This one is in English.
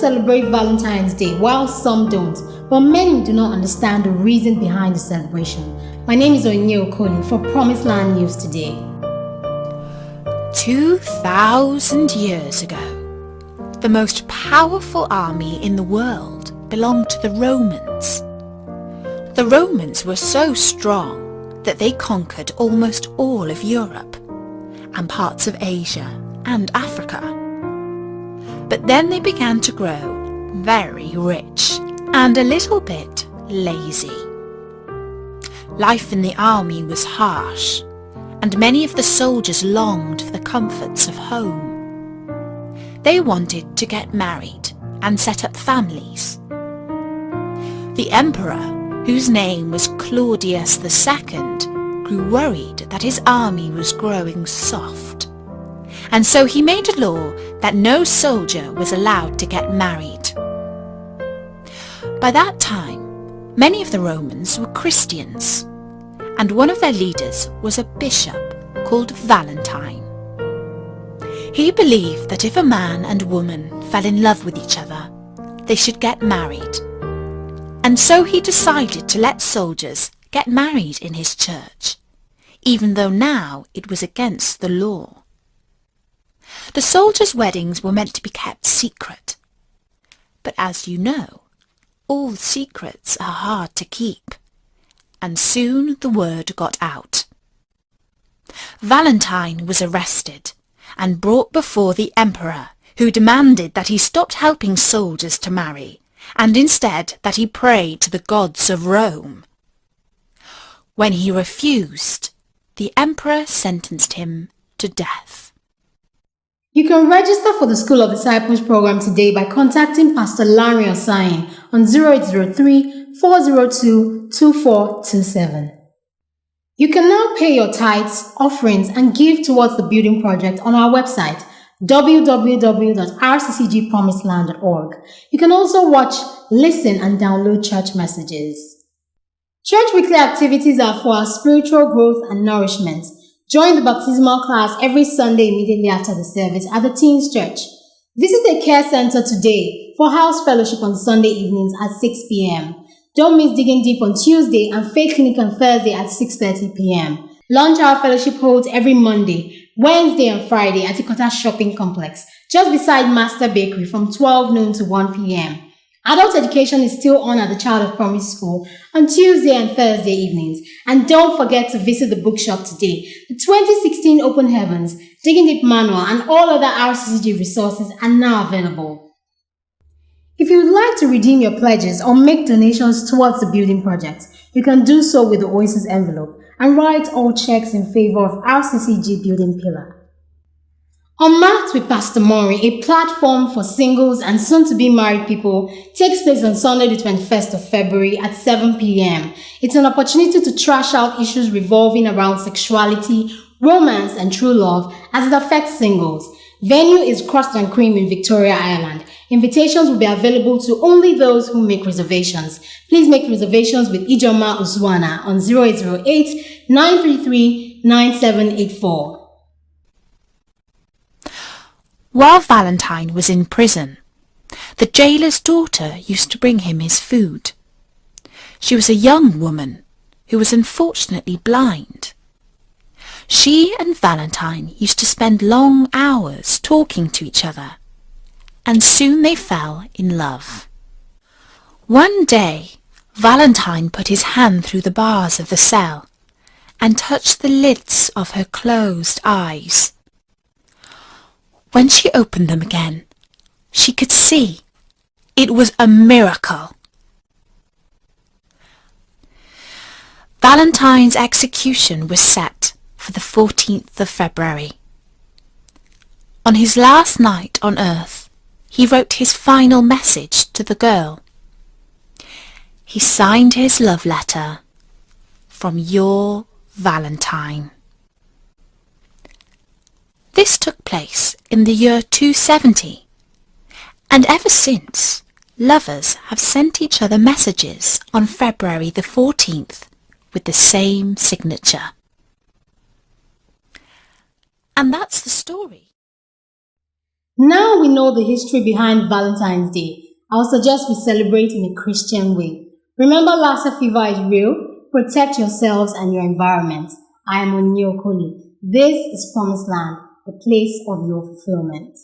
celebrate Valentine's Day while some don't, but many do not understand the reason behind the celebration. My name is Onye Okoli for Promised Land News today. 2,000 years ago, the most powerful army in the world belonged to the Romans. The Romans were so strong that they conquered almost all of Europe and parts of Asia and Africa. But then they began to grow very rich and a little bit lazy. Life in the army was harsh, and many of the soldiers longed for the comforts of home. They wanted to get married and set up families. The emperor, whose name was Claudius II, grew worried that his army was growing soft, and so he made a law that no soldier was allowed to get married. By that time, many of the Romans were Christians, and one of their leaders was a bishop called Valentine. He believed that if a man and woman fell in love with each other, they should get married, and so he decided to let soldiers get married in his church, even though now it was against the law. The soldiers' weddings were meant to be kept secret, but as you know, all secrets are hard to keep, and soon the word got out. Valentine was arrested and brought before the emperor, who demanded that he stopped helping soldiers to marry, and instead that he pray to the gods of Rome. When he refused, the emperor sentenced him to death. You can register for the School of Disciples program today by contacting Pastor Larry Osayin on 0803-402-2427. You can now pay your tithes, offerings, and give towards the building project on our website, www.rccgpromiseland.org. You can also watch, listen, and download church messages. Church weekly activities are for our spiritual growth and nourishment. Join the baptismal class every Sunday immediately after the service at the Teens Church. Visit a care center today for house fellowship on Sunday evenings at 6 p.m. Don't miss Digging Deep on Tuesday and Faith Clinic on Thursday at 6:30 p.m. Lunch hour fellowship holds every Monday, Wednesday and Friday at Ikota Shopping Complex, just beside Master Bakery from 12 noon to 1 p.m. Adult education is still on at the Child of Promise School on Tuesday and Thursday evenings. And don't forget to visit the bookshop today. The 2016 Open Heavens, Digging Deep Manual, and all other RCCG resources are now available. If you would like to redeem your pledges or make donations towards the building project, you can do so with the Oasis envelope and write all checks in favor of RCCG Building Pillar. Unmarked with Pastor Maury, a platform for singles and soon-to-be married people, takes place on Sunday the 21st of February at 7 p.m. It's an opportunity to trash out issues revolving around sexuality, romance, and true love as it affects singles. Venue is Crust and Cream in Victoria, Ireland. Invitations will be available to only those who make reservations. Please make reservations with Ijoma Uswana on 0808-933-9784. While Valentine was in prison, the jailer's daughter used to bring him his food. She was a young woman who was unfortunately blind. She and Valentine used to spend long hours talking to each other, and soon they fell in love. One day, Valentine put his hand through the bars of the cell and touched the lids of her closed eyes. When she opened them again, she could see. It was a miracle. Valentine's execution was set for the 14th of February. On his last night on earth, he wrote his final message to the girl. He signed his love letter, "From your Valentine." This took place in the year 270, and ever since, lovers have sent each other messages on February the 14th with the same signature. And that's the story. Now we know the history behind Valentine's Day. I would suggest we celebrate in a Christian way. Remember, Lassa fever is real. Protect yourselves and your environment. I am Onyokoli. This is Promised Land, the place of your fulfillment.